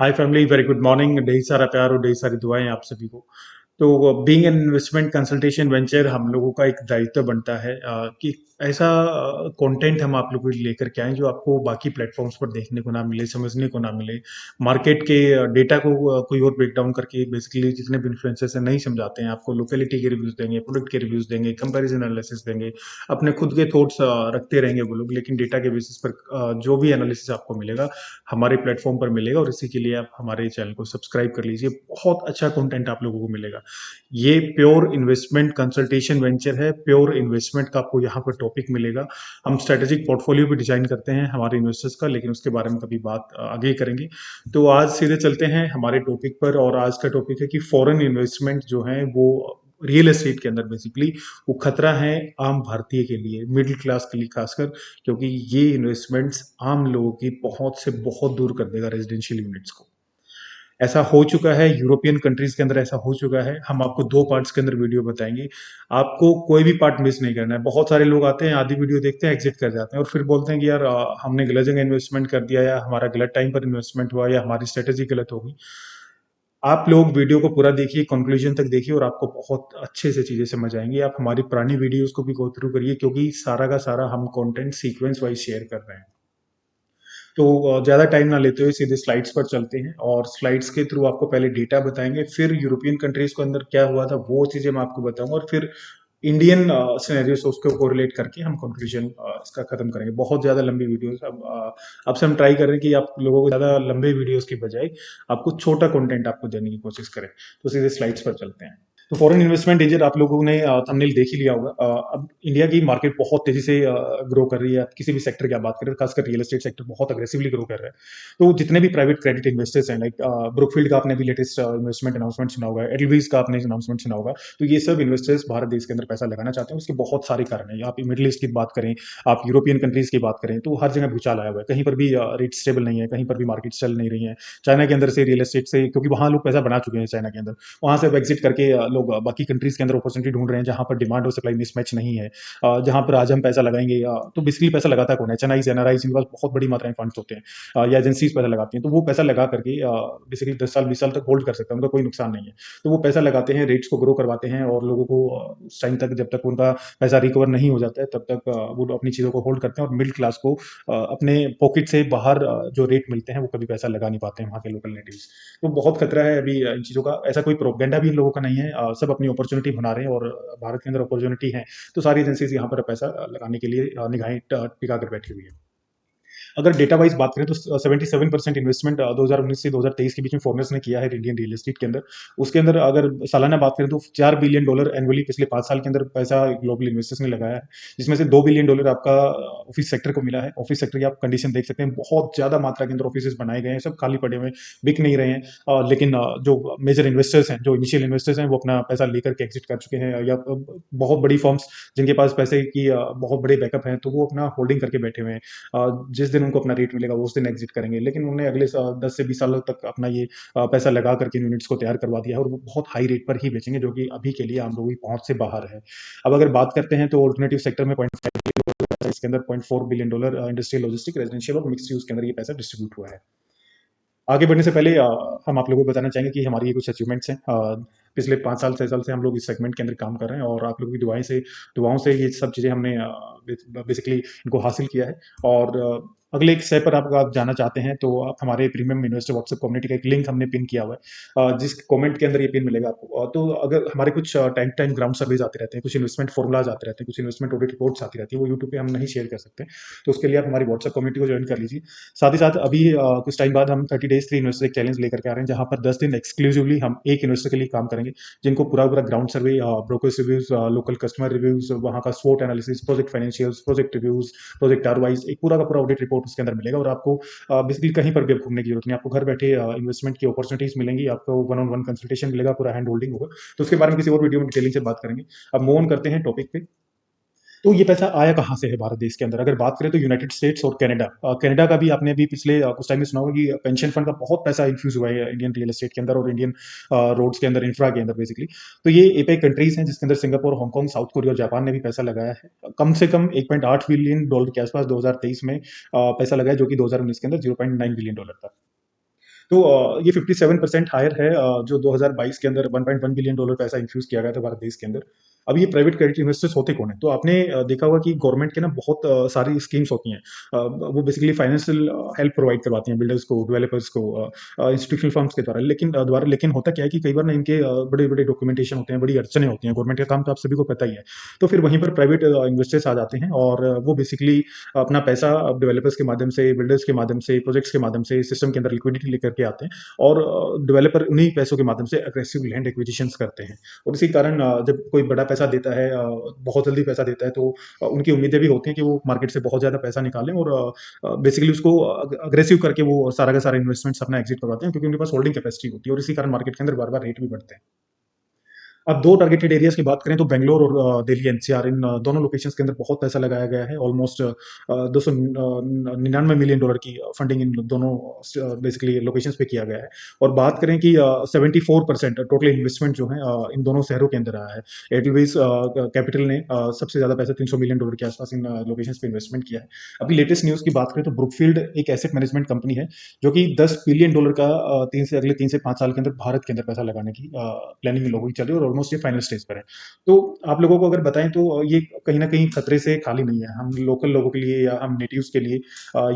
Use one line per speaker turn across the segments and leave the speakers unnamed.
हाय family, very good morning. ढेर सारा प्यार और ढेर सारी दुआएं आप सभी को। तो being an investment consultation venture, हम लोगों का एक दायित्व बनता है कि ऐसा कंटेंट हम आप लोगों के लिए लेकर के आएं जो आपको बाकी प्लेटफॉर्म्स पर देखने को ना मिले, समझने को ना मिले। मार्केट के डेटा को कोई और ब्रेक डाउन करके बेसिकली जितने भी इन्फ्लुएंसर्स हैं नहीं समझाते हैं, आपको लोकेलिटी के रिव्यूज देंगे, प्रोडक्ट के रिव्यूज देंगे, कंपैरिजन एनालिसिस देंगे, अपने खुद के थॉट्स रखते रहेंगे वो लोग। लेकिन डेटा के बेसिस पर जो भी एनालिसिस आपको मिलेगा हमारे प्लेटफॉर्म पर मिलेगा, और इसी के लिए आप हमारे चैनल को सब्सक्राइब कर लीजिए। बहुत अच्छा कंटेंट आप लोगों को मिलेगा। ये प्योर इन्वेस्टमेंट कंसल्टेशन वेंचर है, प्योर इन्वेस्टमेंट का आपको यहाँ पर टॉपिक मिलेगा। हम स्ट्रेटेजिक पोर्टफोलियो भी डिजाइन करते हैं हमारे इन्वेस्टर्स का, लेकिन उसके बारे में कभी बात आगे करेंगे। तो आज सीधे चलते हैं हमारे टॉपिक पर, और आज का टॉपिक है कि फॉरेन इन्वेस्टमेंट जो है वो रियल एस्टेट के अंदर बेसिकली वो खतरा है आम भारतीय के लिए, मिडिल क्लास के लिए खासकर, क्योंकि ये इन्वेस्टमेंट्स आम लोगों की पहुंच से बहुत दूर कर देगा रेजिडेंशियल यूनिट्स को। ऐसा हो चुका है, यूरोपियन कंट्रीज के अंदर ऐसा हो चुका है। हम आपको दो पार्ट्स के अंदर वीडियो बताएंगे, आपको कोई भी पार्ट मिस नहीं करना है। बहुत सारे लोग आते हैं, आधी वीडियो देखते हैं, एग्जिट कर जाते हैं और फिर बोलते हैं कि यार हमने गलत जगह इन्वेस्टमेंट कर दिया, या हमारा गलत टाइम पर इन्वेस्टमेंट हुआ, या हमारी स्ट्रेटेजी गलत होगी। आप लोग वीडियो को पूरा देखिए, कंक्लूजन तक देखिए, और आपको बहुत अच्छे से चीजें समझ आएंगी। आप हमारी पुरानी वीडियोस को भी गो थ्रू करिए, क्योंकि सारा का सारा हम कंटेंट सीक्वेंस वाइज शेयर कर रहे हैं। तो ज़्यादा टाइम ना लेते हुए सीधे स्लाइड्स पर चलते हैं, और स्लाइड्स के थ्रू आपको पहले डेटा बताएंगे, फिर यूरोपियन कंट्रीज के अंदर क्या हुआ था वो चीज़ें मैं आपको बताऊंगा, और फिर इंडियन सिनेरियो से उसको कोरिलेट करके हम कंक्लूजन इसका खत्म करेंगे। बहुत ज़्यादा लंबी वीडियोस अब से हम ट्राई कर रहे हैं कि आप लोगों को ज़्यादा लंबे वीडियोस की बजाय आपको छोटा कंटेंट आपको देने की कोशिश करें। तो सीधे स्लाइड्स पर चलते हैं। तो फॉरेन इन्वेस्टमेंट डेंजर आप लोगों ने थंबनेल देख ही लिया होगा। अब इंडिया की मार्केट बहुत तेजी से ग्रो कर रही है। आप किसी भी सेक्टर की आप बात करें, खासकर रियल एस्टेट सेक्टर बहुत अग्रेसिवली ग्रो कर रहा है। तो जितने भी प्राइवेट क्रेडिट इन्वेस्टर्स हैं, लाइक ब्रुकफील्ड का आपने भी लेटेस्ट इन्वेस्टमेंट अनाउंसमेंट सुना होगा, एडलवीज का आपने अनाउंसमेंट सुना होगा। तो ये सब इन्वेस्टर्स भारत देश के अंदर पैसा लगाना चाहते हैं। उसके बहुत सारे कारण हैं। आप मिडिल ईस्ट की बात करें, आप यूरोपियन कंट्रीज की बात करें, तो हर जगह भूचाल आया हुआ है। कहीं पर भी रेट स्टेबल नहीं है, कहीं पर भी मार्केट चल नहीं रही है। चाइना के अंदर से रियल एस्टेट से, क्योंकि वहां लोग पैसा बना चुके हैं चाइना के अंदर, वहां से अब एग्जिट करके लोग बाकी कंट्रीज के अंदर अपॉर्चुनिटी ढूंढ रहे हैं, जहां पर डिमांड और सप्लाई मिसमैच नहीं है। जहां पर आज हम पैसा लगाएंगे, तो बेसिकली पैसा लगाता कौन है? एचएनआईज, एनआरआईज, इनके पास बहुत बड़ी मात्रा में फंड्स होते हैं, या एजेंसीज पैसा लगाती हैं। तो वो पैसा लगा करके बेसिकली 10 साल 20 साल तक होल्ड कर सकते हैं, उनका कोई नुकसान नहीं है। तो वो पैसा लगाते हैं, रेट्स को ग्रो करवाते हैं, और लोगों को उस टाइम तक, जब तक उनका पैसा रिकवर नहीं हो जाता है, तब तक वो लोग अपनी चीज़ों को होल्ड करते हैं, और मिडिल क्लास को अपने पॉकेट से बाहर जो रेट मिलते हैं वो कभी पैसा लगा नहीं पाते हैं वहाँ के लोकल नेटिव्स। तो बहुत खतरा है अभी इन चीज़ों का। ऐसा कोई प्रोपेगेंडा भी इन लोगों का नहीं है, सब अपनी अपॉर्चुनिटी बना रहे हैं, और भारत के अंदर अपॉर्चुनिटी है। तो सारी एजेंसीज यहाँ पर पैसा लगाने के लिए निगाहें टिका कर बैठी हुई है। अगर डेटा वाइज बात करें तो 77% इन्वेस्टमेंट 2019 से 2023 के बीच में फॉरेनर्स ने किया है इंडियन रियल एस्टेट के अंदर। उसके अंदर अगर सालाना बात करें तो $4 बिलियन एनुअली पिछले 5 साल के अंदर पैसा ग्लोबल इन्वेस्टर्स ने लगाया है, जिसमें से $2 बिलियन आपका ऑफिस सेक्टर को मिला है। ऑफिस सेक्टर की आप कंडीशन देख सकते हैं, बहुत ज्यादा मात्रा के अंदर ऑफिस बनाए गए हैं, सब खाली पड़े हुए हैं, बिक नहीं रहे हैं। लेकिन जो मेजर इन्वेस्टर्स हैं, जो इनिशियल इन्वेस्टर्स हैं, वो अपना पैसा लेकर के एग्जिट कर चुके हैं, या बहुत बड़ी फर्म्स जिनके पास पैसे की बहुत बड़े बैकअप हैं, तो वो अपना होल्डिंग करके बैठे हुए हैं। जिस दिन उनको अपना रेट मिलेगा वो उस दिन एग्जिट करेंगे। लेकिन उन्होंने अगले 10 से 20 सालों तक अपना ये पैसा लगा करके यूनिट्स को तैयार करवा दिया है, और वो बहुत हाई रेट पर ही बेचेंगे, जो कि अभी के लिए आम लोगों की पहुंच से बाहर है। अब अगर बात करते हैं तो ऑल्टरनेटिव सेक्टर में $0.5 बिलियन, इसके अंदर $0.4 बिलियन इंडस्ट्रियल, लॉजिस्टिक, रेजिडेंशियल और मिक्स यूज के अंदर ये पैसा डिस्ट्रीब्यूट हुआ है। आगे बढ़ने से पहले हम आप लोगों को बताना चाहेंगे कि हमारी ये कुछ अचीवमेंट्स हैं। पिछले 5 साल 6 साल से हम लोग इस सेगमेंट के अंदर काम कर रहे हैं, और आप लोगों की दुआओं से ये सब चीज़ें हमने बेसिकली इनको हासिल किया है। और अगले एक स्टेप पर आप जाना चाहते हैं, तो आप हमारे प्रीमियम इन्वेस्टर व्हाट्सएप कम्युनिटी का एक लिंक हमने पिन किया हुआ है, जिस कमेंट के अंदर ये पिन मिलेगा आपको। तो अगर हमारे कुछ टाइम टाइम ग्राउंड सर्वेज आते रहते हैं, कुछ इन्वेस्टमेंट फॉर्मुलाज आते रहते हैं, कुछ इन्वेस्टमेंट ऑडिट रिपोर्ट्स आती रहती है, वो यूट्यूब पे हम नहीं शेयर कर सकते। तो उसके लिए आप हमारी व्हाट्सएप कम्युनिटी को ज्वाइन कर लीजिए। साथ ही साथ अभी कुछ टाइम बाद हम 30 डेज 3 इन्वेस्टर एक चैलेंज लेकर के आ रहे हैं, जहां पर 10 दिन एक्सक्लूसिवली हम एक इन्वेस्टर के लिए काम करेंगे, जिनको पूरा पूरा ground survey, brokers reviews, local customer reviews, वहाँ का स्वोट analysis, project financials, project reviews, project आरवाइज, एक पूरा का पूरा ऑडिट रिपोर्ट उसके अंदर मिलेगा। और आपको बेसिकली कहीं पर भी अब घूमने की जरूरत नहीं, आपको घर बैठे इन्वेस्टमेंट की अपॉर्चुनिटीज मिलेंगी, आपको वन ऑन वन कंसल्टेशन मिलेगा, पूरा हैंड होल्डिंग होगा। तो उसके बारे में किसी और वीडियो में डिटेलिंग से बात करेंगे। अब मूव ऑन करते हैं टॉपिक पे। तो ये पैसा आया कहाँ से है भारत देश के अंदर? अगर बात करें तो यूनाइटेड स्टेट्स और कनाडा। कनाडा का भी आपने भी पिछले कुछ टाइम में सुना होगा कि पेंशन फंड का बहुत पैसा इन्फ्यूज हुआ है इंडियन रियल एस्टेट के अंदर और इंडियन रोड्स के अंदर, इंफ्रा के अंदर बेसिकली। तो ये एपेक कंट्रीज हैं जिसके अंदर सिंगापुर, हांगकांग, साउथ कोरिया और जापान ने भी पैसा लगाया है। कम से कम $1.8 बिलियन के आसपास 2023 में पैसा लगाया, जो कि 2019 के अंदर $0.9 बिलियन था। तो ये 57% हायर है, जो 2022 के अंदर $1.1 बिलियन पैसा इन्फ्यूज किया गया था भारत देश के अंदर। अब ये प्राइवेट क्रेडिट इन्वेस्टर्स होते कौन है? तो आपने देखा होगा कि गवर्नमेंट के ना बहुत सारी स्कीम्स होती हैं। वो बेसिकली फाइनेंशियल हेल्प प्रोवाइड करवाती हैं बिल्डर्स को, डेवलपर्स को, इंस्टीट्यूशनल फर्म्स के द्वारा। लेकिन होता क्या है कि कई बार ना इनके बड़े बड़े डॉक्यूमेंटेशन होते हैं, बड़ी अड़चने होती हैं। गवर्नमेंट का काम तो आप सभी को पता ही है। तो फिर वहीं पर प्राइवेट इन्वेस्टर्स आ जाते हैं, और वो बेसिकली अपना पैसा डेवलपर्स के माध्यम से, बिल्डर्स के माध्यम से, प्रोजेक्ट्स के माध्यम से सिस्टम के अंदर लिक्विडिटी लेकर के आते हैं, और डेवलपर उन्हीं पैसों के माध्यम से अग्रेसिव लैंड एक्विजिशंस करते हैं। और इसी कारण जब कोई बड़ा पैसा देता है, बहुत जल्दी पैसा देता है, तो उनकी उम्मीदें भी होती हैं कि वो मार्केट से बहुत ज़्यादा पैसा निकालें, और बेसिकली उसको अग्रेसिव करके वो सारा का सारा इन्वेस्टमेंट्स अपना एग्जिट करवाते हैं, क्योंकि उनके पास होल्डिंग कैपेसिटी होती है, और इसी कारण मार्केट के अंदर बार बार रेट भी बढ़ते हैं। अब दो टारगेटेड एरियाज की बात करें तो बेंगलोर और दिल्ली एनसीआर, इन दोनों लोकेशंस के अंदर बहुत पैसा लगाया गया है। ऑलमोस्ट 299 मिलियन की फंडिंग इन दोनों बेसिकली लोकेशंस पे किया गया है। और बात करें कि 74% टोटल इन्वेस्टमेंट जो है इन दोनों शहरों के अंदर आया है। एडलवेज कैपिटल ने सबसे ज्यादा पैसा $300 मिलियन के आसपास इन लोकेशंस पे इन्वेस्टमेंट किया है। अभी लेटेस्ट न्यूज की बात करें तो ब्रुकफील्ड एक एसेट मैनेजमेंट कंपनी है, जो कि $10 बिलियन का अगले 3 से 5 साल के अंदर भारत के अंदर पैसा लगाने की प्लानिंग लोगों की चल रही है, और ऑलमोस्ट ये फाइनल स्टेज पर है। तो आप लोगों को अगर बताएं तो ये कहीं ना कहीं खतरे से खाली नहीं है। हम लोकल लोगों के लिए या हम नेटिव्स के लिए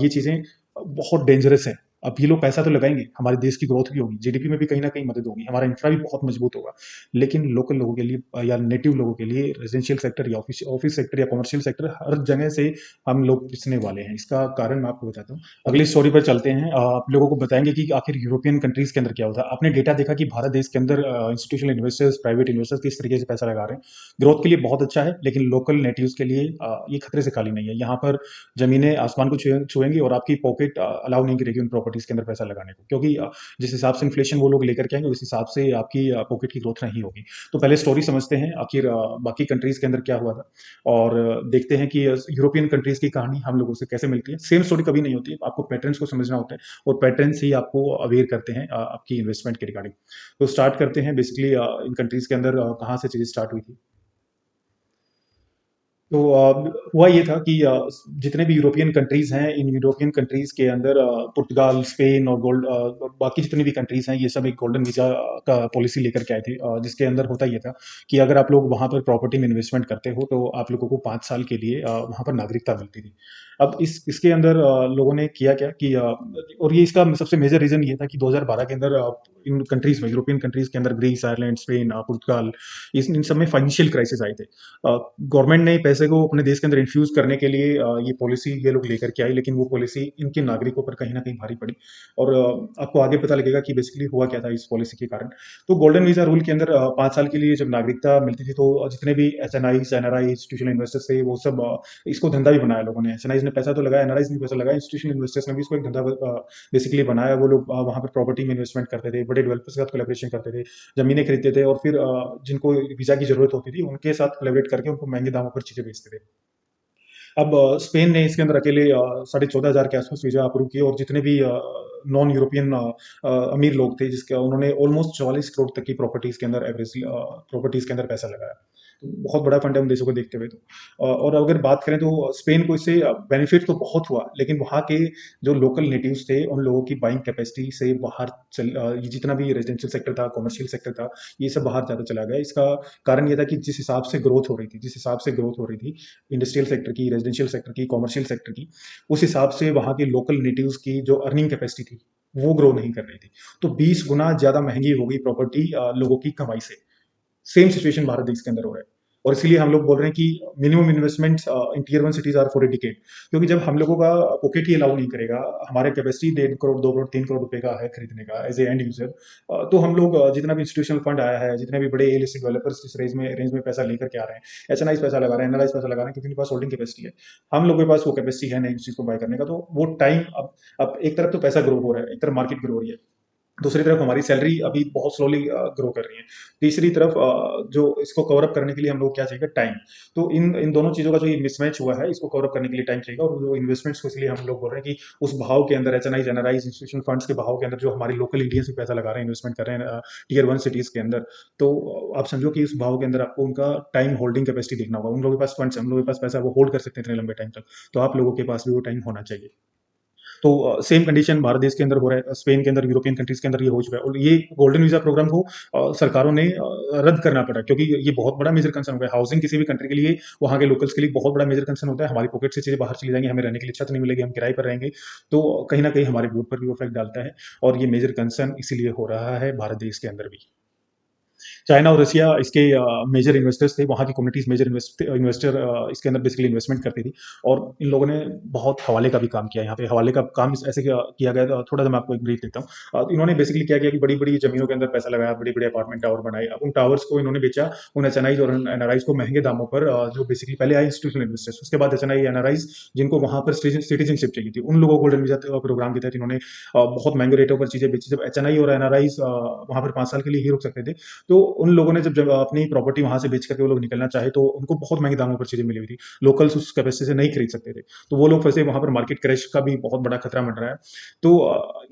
ये चीजें बहुत डेंजरस है। अब ये लोग पैसा तो लगाएंगे, हमारे देश की ग्रोथ भी होगी, जीडीपी में भी कहीं ना कहीं मदद होगी, हमारा इंफ्रा भी बहुत मजबूत होगा। लेकिन लोकल लोगों के लिए या नेटिव लोगों के लिए रेजिडेंशियल सेक्टर या ऑफिस ऑफिस सेक्टर या कमर्शियल सेक्टर, हर जगह से हम लोग पिछने वाले हैं। इसका कारण मैं आपको बताता हूँ। अगली स्टोरी पर चलते हैं। आप लोगों को बताएंगे कि आखिर यूरोपियन कंट्रीज के अंदर क्या होता है। आपने डेटा देखा कि भारत देश के अंदर इंस्टीट्यूशनल इन्वेस्टर्स, प्राइवेट इन्वेस्टर्स किस तरीके से पैसा लगा रहे हैं। ग्रोथ के लिए बहुत अच्छा है, लेकिन लोकल नेटिव्स के लिए ये खतरे से खाली नहीं है। यहाँ पर जमीनें आसमान को छुएंगी, और आपकी पॉकेट अलाउ नहीं करेगी उन प्रॉपर्टीज के अंदर पैसा लगाने को, क्योंकि जिस हिसाब से इन्फ्लेशन वो लोग लेकर के आएंगे, उस हिसाब से आपकी पॉकेट की ग्रोथ नहीं होगी। तो पहले स्टोरी समझते हैं आखिर बाकी कंट्रीज के अंदर क्या हुआ था, और देखते हैं कि यूरोपियन कंट्रीज की कहानी हम लोगों से कैसे मिलती है। सेम स्टोरी कभी नहीं होती है, आपको पैटर्न्स को समझना होता है, और पैटर्न्स ही आपको अवेयर करते हैं आपकी इन्वेस्टमेंट के रिगार्डिंग। तो स्टार्ट करते हैं बेसिकली इन कंट्रीज के अंदर कहाँ से चीजें स्टार्ट हुई थी। तो हुआ ये था कि जितने भी यूरोपियन कंट्रीज हैं, इन यूरोपियन कंट्रीज के अंदर पुर्तगाल, स्पेन और बाकी जितनी भी कंट्रीज हैं, ये सब एक गोल्डन वीजा का पॉलिसी लेकर के आए थे, जिसके अंदर होता ये था कि अगर आप लोग वहां पर प्रॉपर्टी में इन्वेस्टमेंट करते हो, तो आप लोगों को 5 साल के लिए वहां पर नागरिकता मिलती थी। अब इसके अंदर लोगों ने किया क्या कि और ये इसका सबसे मेजर रीजन ये था कि 2012 के अंदर इन कंट्रीज में, यूरोपियन कंट्रीज के अंदर, ग्रीस, आयरलैंड, स्पेन, पुर्तगाल, इन सब में फाइनेंशियल क्राइसिस आए थे। गवर्नमेंट ने पैसे को अपने देश के अंदर इन्फ्यूज करने के लिए ये पॉलिसी ये लोग लेकर के आई, लेकिन वो पॉलिसी इनके नागरिकों पर कहीं ना कहीं भारी पड़ी। और आपको आगे पता लगेगा कि बेसिकली हुआ क्या था इस पॉलिसी के कारण। तो गोल्डन वीजा रूल के अंदर 5 साल के लिए जब नागरिकता मिलती थी, तो जितने भी एसएनआई, एनआरआई, इंस्टीट्यूशनल इन्वेस्टर्स थे, वो सब इसको धंधा भी बनाया लोगों ने। एसएनआई ने पैसा तो लगाया, एनआरआई ने पैसा लगाया, इंस्टीट्यूशनल इन्वेस्टर्स ने भी इसको एक धंधा बेसिकली बनाया। वो लोग वहां पर प्रॉपर्टी में इन्वेस्टमेंट करते थे, बड़े डेवलपर्स के साथ कोलेब्रेशन करते थे, जमीनें खरीदते थे, और फिर जिनको वीजा की जरूरत होती थी उनके साथ कोलेबरेट करके उनको महंगे दामों पर चीजें बेचते थे। अब स्पेन ने इसके अंदर अकेले 14,500 के आसपास वीजा अप्रूव किए, और जितने भी नॉन यूरोपियन अमीर लोग थे, जिसके उन्होंने ऑलमोस्ट 44 करोड़ तक की प्रॉपर्टीज के अंदर एवरेज प्रॉपर्टीज के अंदर पैसा लगाया। तो बहुत बड़ा फंड है उन देशों को देखते हुए। तो और अगर बात करें तो स्पेन को इससे बेनिफिट तो बहुत हुआ, लेकिन वहाँ के जो लोकल नेटिव्स थे, उन लोगों की बाइंग कैपेसिटी से बाहर ये जितना भी रेजिडेंशियल सेक्टर था, कमर्शियल सेक्टर था, ये सब बाहर ज़्यादा चला गया। इसका कारण ये था कि जिस हिसाब से ग्रोथ हो रही थी, इंडस्ट्रियल सेक्टर की, रेजिडेंशियल सेक्टर की, कॉमर्शियल सेक्टर की, उस हिसाब से वहाँ के लोकल नेटिव्स की जो अर्निंग कैपेसिटी थी, वो ग्रो नहीं कर रही थी। तो 20 गुना ज्यादा महंगी हो गई प्रॉपर्टी लोगों की कमाई से। सेम सिचुएशन भारत देश के अंदर हो रहा है, और इसीलिए हम लोग बोल रहे हैं कि minimum investment in tier 1 cities are for a decade. क्योंकि जब हम लोगों का पॉकेट ही अलाउ नहीं करेगा, हमारे कैपेसिटी 1.5 करोड़, 2 करोड़, 3 करोड़ रुपए का है खरीदने का एज ए एंड यूजर, तो हम लोग जितना भी इंस्टीट्यूशनल फंड आया है, जितने भी बड़े एल डेवलपर्स इस रेंज में पैसा लेकर के आ रहे हैं, एच पैसा लगा रहे हैं, एनआरआई पैसा लगा रहे हैं, क्योंकि उनके पास होल्डिंग कैपेसिटी है। हम लोगों के पास वो कैपेसिटी है नहीं उस चीज को बाय करने का। तो वो टाइम, अब एक तरफ तो पैसा ग्रो हो रहा है, एक तरफ मार्केट ग्रो हो रही है, दूसरी तरफ हमारी सैलरी अभी बहुत स्लोली ग्रो कर रही है, तीसरी तरफ जो इसको कवर अप करने के लिए हम लोग क्या चाहिए, टाइम। तो इन इन दोनों चीजों का जो ये मिसमैच हुआ है, इसको कवर अप करने के लिए टाइम चाहिए। और जो इन्वेस्टमेंट्स को इसलिए हम लोग बोल रहे हैं कि उस भाव के अंदर, एचएनआई, एनआरआई, इंस्टीट्यूशनल फंड्स के भाव के अंदर, जो हमारे लोकल इंडियंस भी पैसा लगा रहे हैं, इन्वेस्टमेंट कर रहे हैं टीयर 1 सिटीज के अंदर, तो आप समझो कि उस भाव के अंदर आपको उनका टाइम होल्डिंग कैपेसिटी देखना होगा। उन लोगों के पास फंड्स, हम लोगों के पास पैसा, वो होल्ड कर सकते हैं इतने लंबे टाइम तक, तो आप लोगों के पास भी वो टाइम होना चाहिए। तो सेम कंडीशन भारत देश के अंदर हो रहा है, स्पेन के अंदर, यूरोपियन कंट्रीज के अंदर ये हो चुका है, और ये गोल्डन वीजा प्रोग्राम को सरकारों ने रद्द करना पड़ा, क्योंकि ये बहुत बड़ा मेजर कंसर्न हो गया। हाउसिंग किसी भी कंट्री के लिए, वहाँ के लोकल्स के लिए बहुत बड़ा मेजर कंसर्न होता है। हमारी पॉकेट से चीजें बाहर चली जाएंगी, हमें रहने के लिए छत नहीं मिलेगी, हम किराए पर रहेंगे, तो कहीं ना कहीं हमारे बोर्ड पर भी इफेक्ट डालता है, और ये मेजर कंसर्न इसीलिए हो रहा है भारत देश के अंदर भी। चाइना और रसिया इसके मेजर इन्वेस्टर्स थे, वहाँ की कम्युनिटीज मेजर इन्वेस्टर इसके अंदर बेसिकली इन्वेस्टमेंट करती थी, और इन लोगों ने बहुत हवाले का भी काम किया। यहाँ पे हवाले का काम ऐसे किया गया था, थोड़ा सा मैं आपको एक ब्रीफ देता हूँ। इन्होंने बेसिकली क्या किया कि बड़ी बड़ी जमीनों के अंदर पैसा लगाया, बड़ी बड़ी अपार्टमेंट टावर बनाए, अब उन टावर्स को इन्होंने बेचा उन एचएनआईज और एनआरआईज को महंगे दामों पर, जो बेसिकली पहले आए इंस्टीट्यूशनल इन्वेस्टर्स, उसके बाद एचएनआई एनआरआईज जिनको वहाँ पर सिटीजनशिप चाहिए थी, उन लोगों को गोल्डन वीजा प्रोग्राम के तहत इन्होंने बहुत महंगे रेटों पर चीजें बेची। जब एचएनआई और एनआरआईज वहाँ पर 5 साल के लिए ही रुक सकते थे, तो उन लोगों ने जब अपनी प्रॉपर्टी वहां से बेच करके वो लोग निकलना चाहे, तो उनको बहुत महंगे दामों पर चीजें मिली हुई थी, लोकल्स उस कैपेसिटी से नहीं खरीद सकते थे, तो वो लोग फंसे वहां पर। मार्केट क्रैश का भी बहुत बड़ा खतरा बन रहा है। तो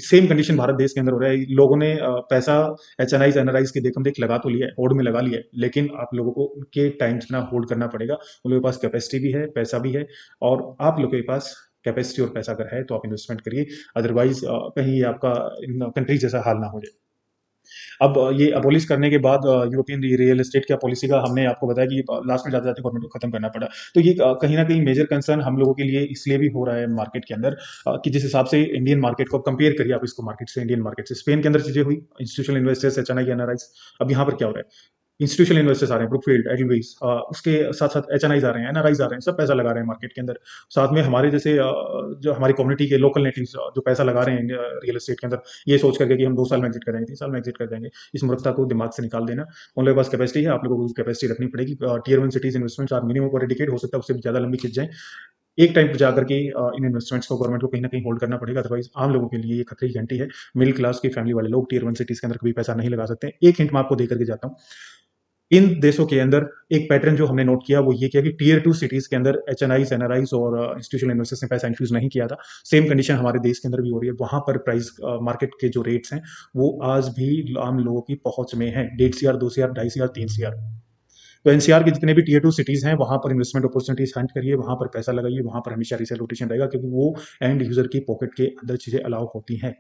सेम कंडीशन भारत देश के अंदर हो रहा है। लोगों ने पैसा एचएनआईज एनआरआईज के देखम देख लगा तो लिया है, होल्ड में लगा लिया है, लेकिन आप लोगों को उनके टाइम जितना होल्ड करना पड़ेगा। उन लोगों के पास कैपेसिटी भी है, पैसा भी है, और आप लोगों के पास कैपेसिटी और पैसा अगर है तो आप इन्वेस्टमेंट करिए, अदरवाइज कहीं ये आपका इन कंट्रीज जैसा हाल ना हो जाए। अब ये अबॉलिश करने के बाद यूरोपियन रियल एस्टेट का पॉलिसी का हमने आपको बताया कि लास्ट में जाते-जाते गवर्नमेंट को खत्म करना पड़ा। तो ये कहीं न कहीं मेजर कंसर्न हम लोगों के लिए इसलिए भी हो रहा है मार्केट के अंदर, कि जिस हिसाब से इंडियन मार्केट को कंपेयर करिए आप इसको मार्केट से, इंडियन मार्केट से। स्पेन के अंदर चीज़ें हुई, इंस्टीट्यूशनल इन्वेस्टर्स, एचएनआई, एनआरआईज़। अब यहाँ पर क्या हो रहा है? इंस्टीट्यूशनल इन्वेस्टर्स आ रहे हैं, ब्रुकफील्ड, एडलवेस, उसके साथ-साथ एचएनआईज़ आ रहे हैं, एनआरआईज़ आ रहे हैं, सब पैसा लगा रहे हैं मार्केट के अंदर। साथ में हमारे जैसे जो हमारी कम्युनिटी के लोकल नेटिव्स जो पैसा लगा रहे हैं रियल एस्टेट के अंदर, ये सोच करके कि हम 2 साल में एग्ज़िट कर जाएँगे, 3 साल में एग्ज़िट कर जाएँगे। इस मूर्खता को दिमाग से निकाल देना। उन लोगों के पास कैपेसिटी है, आप लोगों को भी कैपेसिटी रखनी पड़ेगी। Tier 1 cities investments are minimum for a decade, हो सकता है उससे भी ज़्यादा लंबी खिंच जाएँ। एक टाइम पे जाकर के इन इन्वेस्टमेंट्स को गवर्नमेंट को कहीं न कहीं होल्ड करना पड़ेगा, अदरवाइज़ आम लोगों के लिए ये खतरे की घंटी है। मिडल क्लास की फैमिली वाले लोग टियर 1 सिटीज़ के अंदर कभी पैसा नहीं लगा सकते। एक हिंट मैं आपको दे कर के जाता हूँ। इन देशों के अंदर एक पैटर्न जो हमने नोट किया वो ये किया कि टियर 2 सिटीज के अंदर एचएनआईज, एनआरआईज और इंस्टीट्यूशनल इन्वेस्टर्स ने पैसा इन्फ्यूज नहीं किया था। सेम कंडीशन हमारे देश के अंदर भी हो रही है। वहां पर प्राइस मार्केट के जो रेट्स हैं वो आज भी आम लोगों की पहुंच में है। 1.5 CR, 2 CR, 2.5 CR, 3 CR। तो एनसीआर के जितने भी टियर 2 सिटीज हैं वहां पर इन्वेस्टमेंट अपॉर्चुनिटीज हंट करिए, वहां पर पैसा लगाइए, वहां पर हमेशा रीसेल रोटेशन रहेगा, क्योंकि वो एंड यूजर की पॉकेट के अंदर चीजें अलाउ होती हैं।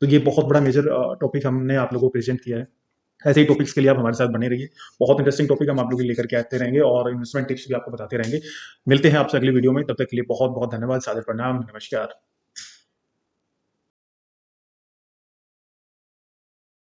तो ये बहुत बड़ा मेजर टॉपिक हमने आप लोगों को प्रेजेंट किया है। ऐसे ही टॉपिक्स के लिए आप हमारे साथ बने रहिए। बहुत इंटरेस्टिंग टॉपिक हम आप लोग लेकर के आते रहेंगे, और इन्वेस्टमेंट टिप्स भी आपको बताते रहेंगे। मिलते हैं आपसे अगली वीडियो में, तब तक के लिए बहुत बहुत धन्यवाद, सादर प्रणाम, नमस्कार।